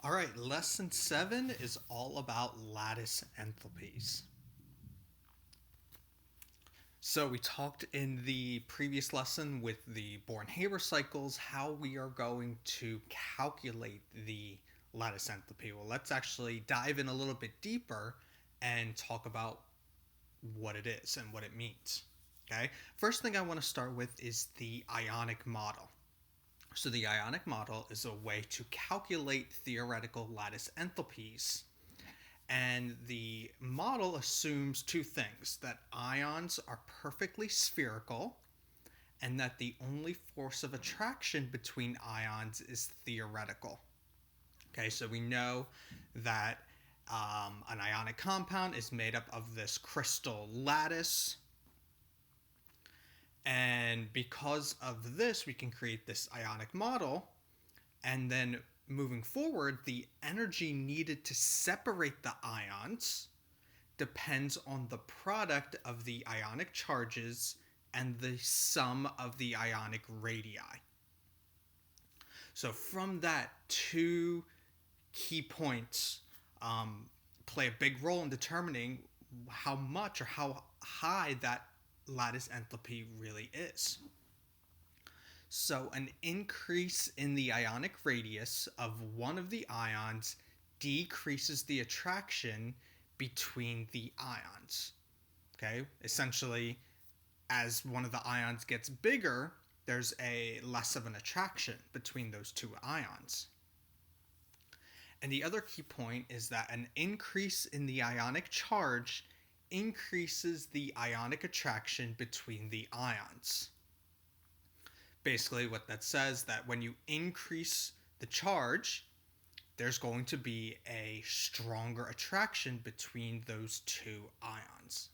All right, lesson 7 is all about lattice enthalpies. So we talked in the previous lesson with the Born-Haber cycles how we are going to calculate the lattice enthalpy. Well, let's actually dive in a little bit deeper and talk about what it is and what it means. Okay? First thing I want to start with is the ionic model. So the ionic model is a way to calculate theoretical lattice enthalpies. And the model assumes two things: that ions are perfectly spherical, and that the only force of attraction between ions is theoretical. Okay, so we know that an ionic compound is made up of this crystal lattice. And because of this, we can create this ionic model. And then moving forward, the energy needed to separate the ions depends on the product of the ionic charges and the sum of the ionic radii. So from that, two key points play a big role in determining how much or how high that lattice enthalpy really is. So an increase in the ionic radius of one of the ions decreases the attraction between the ions. Okay, essentially, as one of the ions gets bigger, there's a less of an attraction between those two ions. And the other key point is that an increase in the ionic charge increases the ionic attraction between the ions. Basically, what that says that when you increase the charge, there's going to be a stronger attraction between those two ions.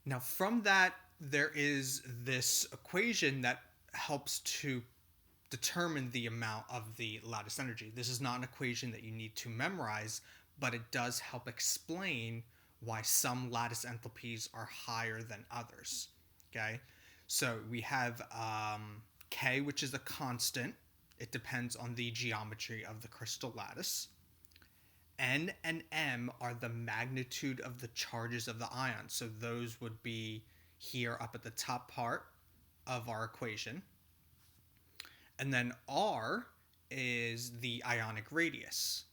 Now, from that, there is this equation that helps to determine the amount of the lattice energy. This is not an equation that you need to memorize, but it does help explain why some lattice enthalpies are higher than others. Okay, so we have K, which is a constant. It depends on the geometry of the crystal lattice. N and M are the magnitude of the charges of the ions. So those would be here up at the top part of our equation. And then R is the ionic radius.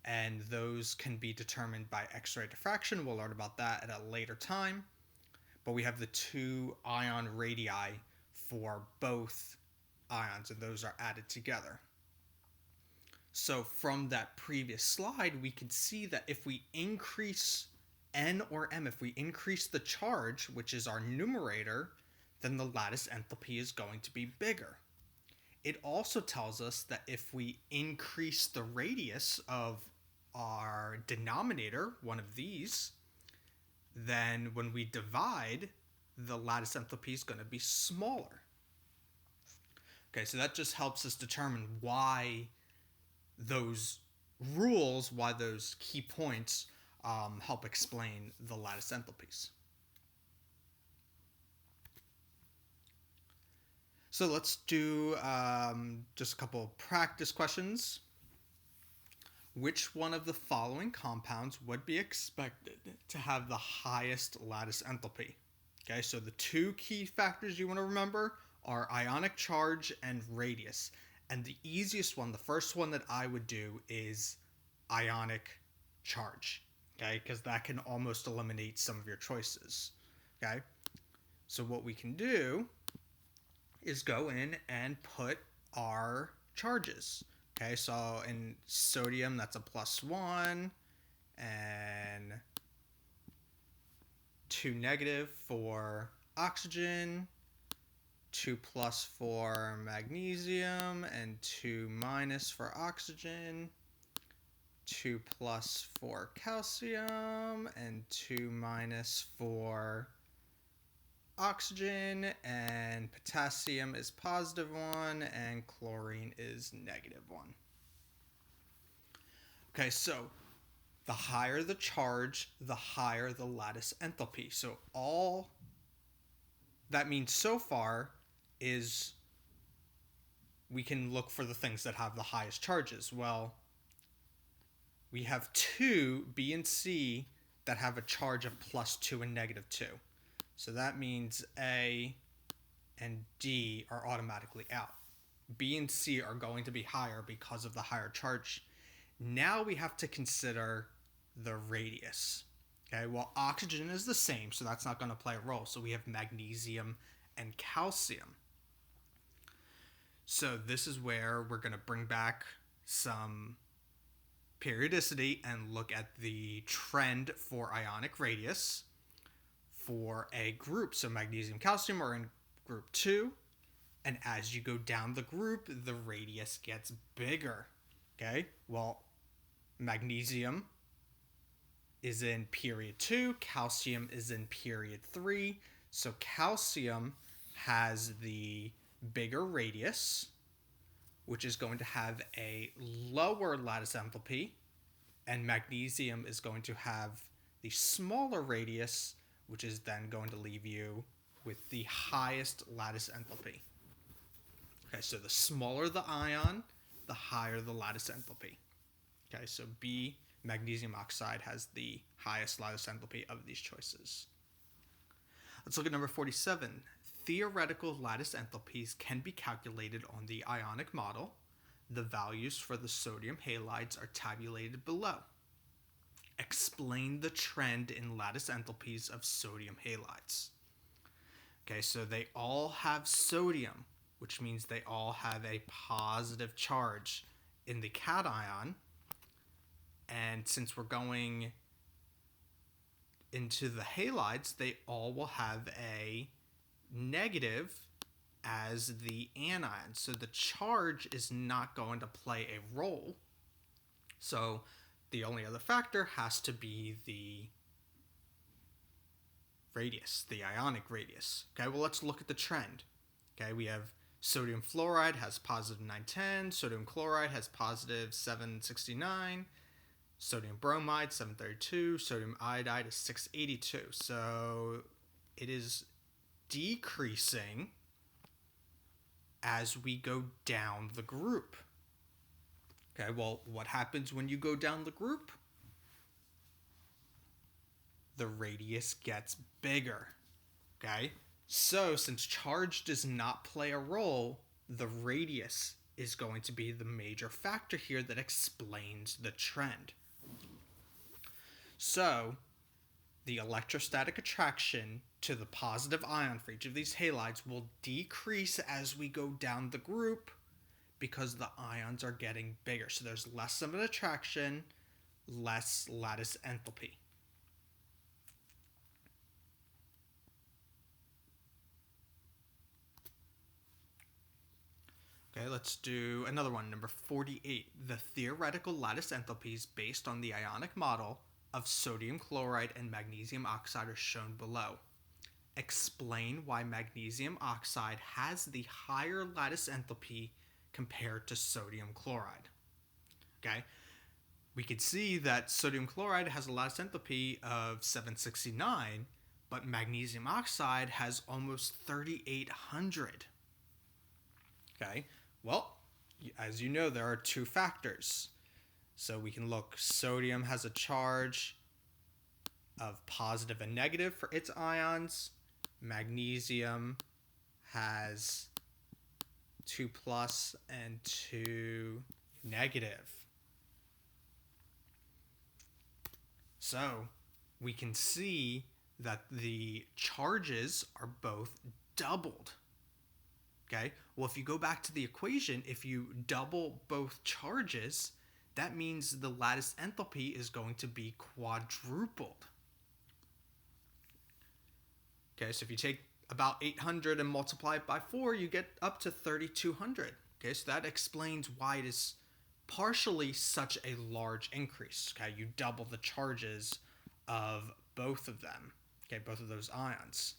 And those can be determined by X-ray diffraction. We'll learn about that at a later time. But we have the two ion radii for both ions, and those are added together. So from that previous slide, we can see that if we increase N or M, if we increase the charge, which is our numerator, then the lattice enthalpy is going to be bigger. It also tells us that if we increase the radius of our denominator, one of these, then when we divide, the lattice enthalpy is going to be smaller. Okay, so that just helps us determine why those rules, why those key points help explain the lattice enthalpies. So let's do just a couple of practice questions. Which one of the following compounds would be expected to have the highest lattice enthalpy? Okay, so the two key factors you want to remember are ionic charge and radius. And the easiest one, the first one that I would do, is ionic charge. Okay, because that can almost eliminate some of your choices. Okay, so what we can do is go in and put our charges. Okay, so in sodium, that's a +1, and 2 negative for oxygen, 2 plus for magnesium, and 2 minus for oxygen, 2 plus for calcium, and 2 minus for oxygen, and potassium is +1, and chlorine is -1. Okay, so the higher the charge, the higher the lattice enthalpy. So all that means so far is we can look for the things that have the highest charges. Well, we have two, B and C, that have a charge of +2 and -2. So that means A and D are automatically out. B and C are going to be higher because of the higher charge. Now we have to consider the radius. Okay, well, oxygen is the same, so that's not going to play a role. So we have magnesium and calcium. So this is where we're going to bring back some periodicity and look at the trend for ionic radius for a group. So magnesium, calcium are in group 2. And as you go down the group, the radius gets bigger. Okay, well, magnesium is in period 2, calcium is in period 3. So calcium has the bigger radius, which is going to have a lower lattice enthalpy, and magnesium is going to have the smaller radius, which is then going to leave you with the highest lattice enthalpy. Okay, so the smaller the ion, the higher the lattice enthalpy. Okay, so B, magnesium oxide, has the highest lattice enthalpy of these choices. Let's look at number 47. Theoretical lattice enthalpies can be calculated on the ionic model. The values for the sodium halides are tabulated below. Explain the trend in lattice enthalpies of sodium halides. Okay, so they all have sodium, which means they all have a positive charge in the cation. And since we're going into the halides, they all will have a negative as the anion. So the charge is not going to play a role. So the only other factor has to be the radius, the ionic radius. Okay, well, let's look at the trend. Okay, we have sodium fluoride has positive 910, sodium chloride has positive 769, sodium bromide 732, sodium iodide is 682. So it is decreasing as we go down the group. Okay, well, what happens when you go down the group? The radius gets bigger. Okay, so since charge does not play a role, the radius is going to be the major factor here that explains the trend. So the electrostatic attraction to the positive ion for each of these halides will decrease as we go down the group because the ions are getting bigger. So there's less of an attraction, less lattice enthalpy. Okay, let's do another one, number 48. The theoretical lattice enthalpies based on the ionic model of sodium chloride and magnesium oxide are shown below. Explain why magnesium oxide has the higher lattice enthalpy compared to sodium chloride. Okay, we could see that sodium chloride has a lattice enthalpy of 769, but magnesium oxide has almost 3,800. Okay, well, as you know, there are two factors. So we can look, sodium has a charge of positive and negative for its ions. Magnesium has 2 plus and 2 negative. So we can see that the charges are both doubled. Okay, well, if you go back to the equation, if you double both charges, that means the lattice enthalpy is going to be quadrupled. Okay, so if you take about 800 and multiply it by 4, you get up to 3,200. Okay, so that explains why it is partially such a large increase. Okay, you double the charges of both of them. Okay, both of those ions.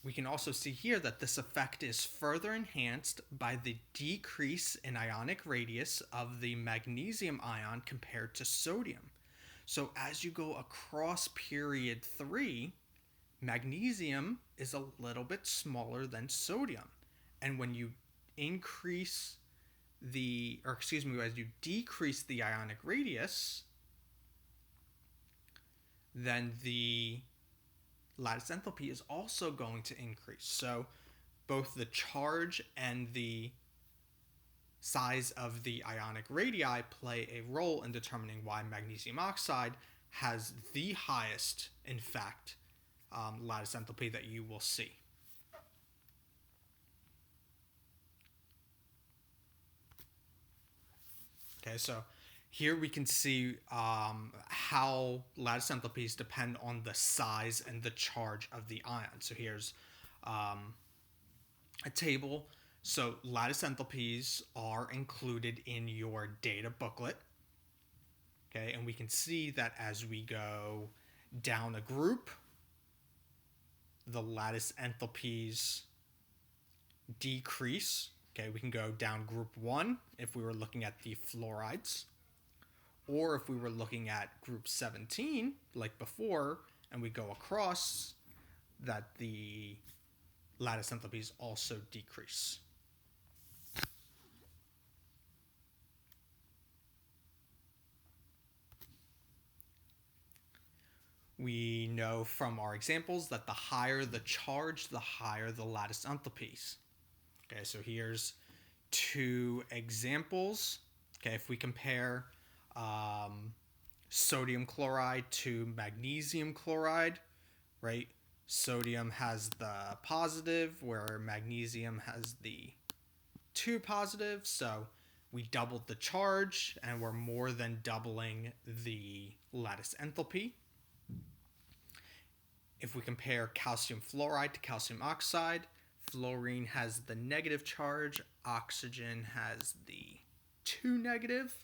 We can also see here that this effect is further enhanced by the decrease in ionic radius of the magnesium ion compared to sodium. So as you go across period 3, Magnesium is a little bit smaller than sodium. And when you increase as you decrease the ionic radius, then the lattice enthalpy is also going to increase. So both the charge and the size of the ionic radii play a role in determining why magnesium oxide has the highest, in fact, lattice enthalpy that you will see. Okay, so here we can see how lattice enthalpies depend on the size and the charge of the ion. So here's a table. So lattice enthalpies are included in your data booklet. Okay, and we can see that as we go down a group, the lattice enthalpies decrease. Okay, we can go down group 1 if we were looking at the fluorides, or if we were looking at group 17 like before, and we go across, that the lattice enthalpies also decrease. We know from our examples that the higher the charge, the higher the lattice enthalpies. Okay, so here's 2 examples. Okay, if we compare sodium chloride to magnesium chloride, right? Sodium has the positive, where magnesium has the 2 positive. So we doubled the charge, and we're more than doubling the lattice enthalpy. If we compare calcium fluoride to calcium oxide, fluorine has the negative charge, oxygen has the 2 negative.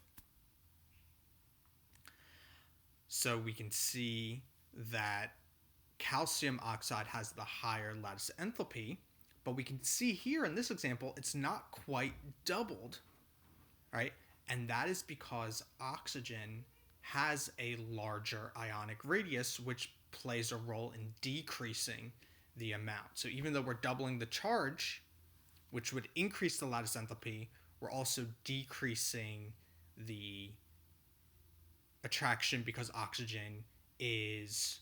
So we can see that calcium oxide has the higher lattice enthalpy, but we can see here in this example, it's not quite doubled, right? And that is because oxygen has a larger ionic radius, which plays a role in decreasing the amount. So even though we're doubling the charge, which would increase the lattice enthalpy, we're also decreasing the attraction because oxygen is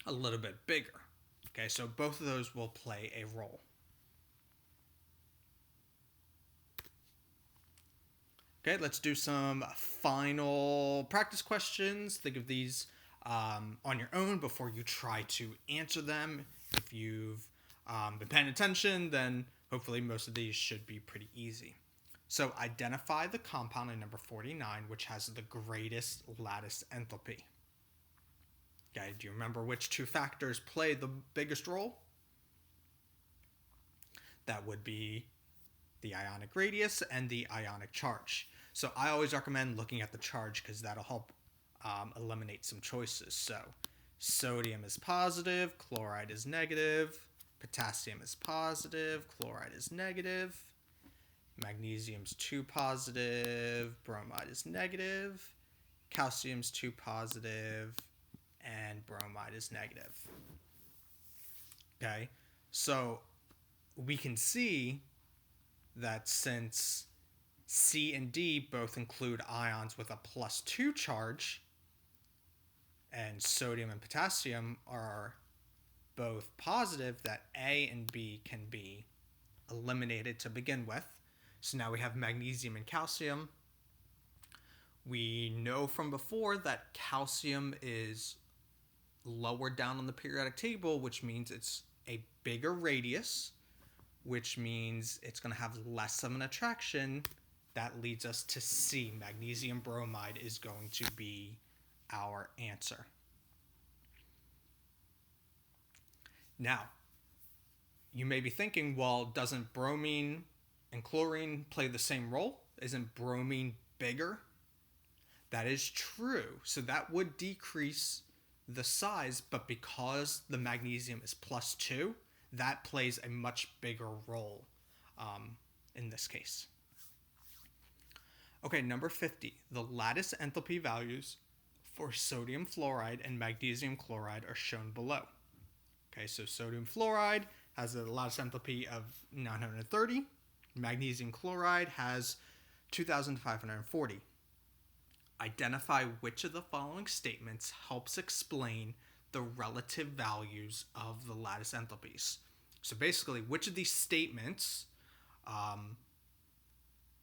a little bit bigger. Okay, so both of those will play a role. Okay, let's do some final practice questions. Think of these on your own before you try to answer them. If you've been paying attention, then hopefully most of these should be pretty easy. So identify the compound in number 49 which has the greatest lattice enthalpy. Okay, do you remember which 2 factors play the biggest role? That would be the ionic radius and the ionic charge. So I always recommend looking at the charge because that'll help eliminate some choices. So sodium is positive, chloride is negative, potassium is positive, chloride is negative, magnesium's 2 positive, bromide is negative, calcium's 2 positive, and bromide is negative. Okay, so we can see that since C and D both include ions with a +2 charge, and sodium and potassium are both positive, that A and B can be eliminated to begin with. So now we have magnesium and calcium. We know from before that calcium is lower down on the periodic table, which means it's a bigger radius, which means it's going to have less of an attraction. That leads us to C. Magnesium bromide is going to be our answer. Now, you may be thinking, well, doesn't bromine and chlorine play the same role? Isn't bromine bigger? That is true. So that would decrease the size, but because the magnesium is +2, that plays a much bigger role in this case. Okay, number 50. The lattice enthalpy values for sodium fluoride and magnesium chloride are shown below. Okay, so sodium fluoride has a lattice enthalpy of 930. Magnesium chloride has 2,540. Identify which of the following statements helps explain the relative values of the lattice enthalpies. So basically, which of these statements,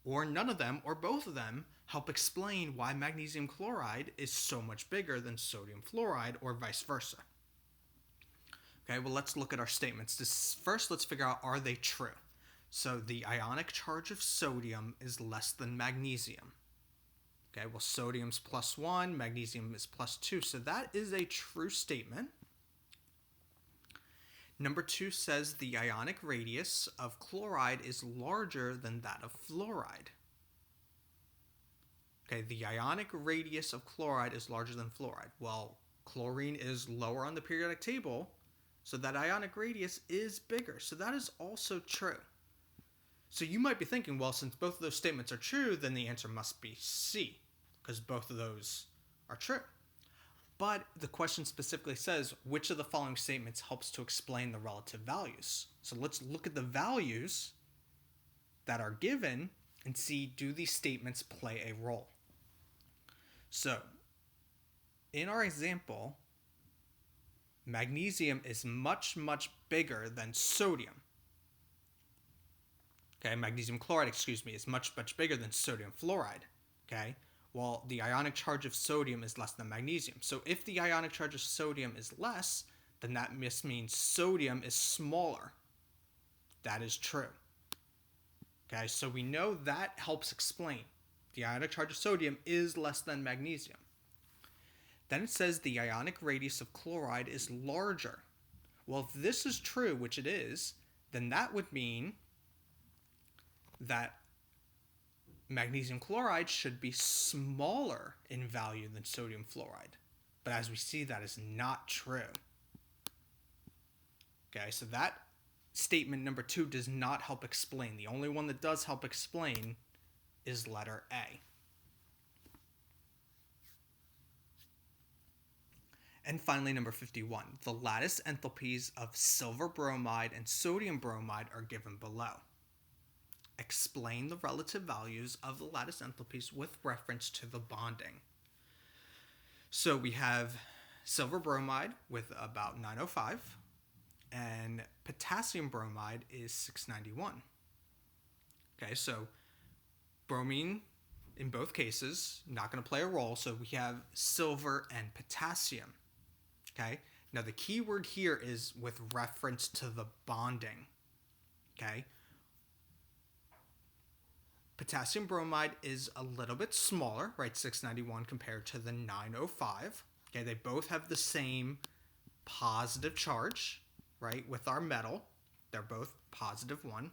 or none of them, or both of them, help explain why magnesium chloride is so much bigger than sodium fluoride, or vice versa. Okay, well, let's look at our statements. First, let's figure out, are they true? So the ionic charge of sodium is less than magnesium. Okay, well, sodium's +1, magnesium is +2, so that is a true statement. Number 2 says the ionic radius of chloride is larger than that of fluoride. Okay, the ionic radius of chloride is larger than fluoride. Well, chlorine is lower on the periodic table, so that ionic radius is bigger. So that is also true. So you might be thinking, well, since both of those statements are true, then the answer must be C, because both of those are true. But the question specifically says, which of the following statements helps to explain the relative values? So let's look at the values that are given and see, do these statements play a role? So in our example, magnesium is much, much bigger than sodium. Okay, magnesium chloride, is much, much bigger than sodium fluoride. Okay, well, the ionic charge of sodium is less than magnesium. So if the ionic charge of sodium is less, then that must mean sodium is smaller. That is true. Okay, so we know that helps explain. The ionic charge of sodium is less than magnesium. Then it says the ionic radius of chloride is larger. Well, if this is true, which it is, then that would mean that magnesium chloride should be smaller in value than sodium fluoride. But as we see, that is not true. Okay, so that statement number 2 does not help explain. The only one that does help explain is letter A. And finally, number 51. The lattice enthalpies of silver bromide and sodium bromide are given below. Explain the relative values of the lattice enthalpies with reference to the bonding. So we have silver bromide with about 905, and potassium bromide is 691. Okay, so bromine in both cases, not going to play a role, so we have silver and potassium. Okay, now the key word here is with reference to the bonding. Okay, potassium bromide is a little bit smaller, right? 691 compared to the 905. Okay, they both have the same positive charge, right? With our metal, they're both +1.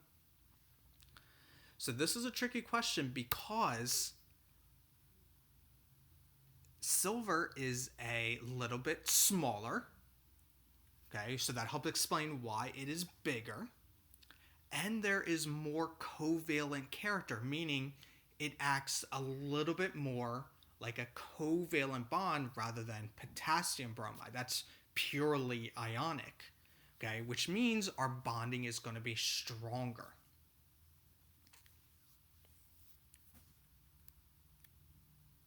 So this is a tricky question because silver is a little bit smaller. Okay, so that helps explain why it is bigger. And there is more covalent character, meaning it acts a little bit more like a covalent bond rather than potassium bromide. That's purely ionic, okay? Which means our bonding is going to be stronger.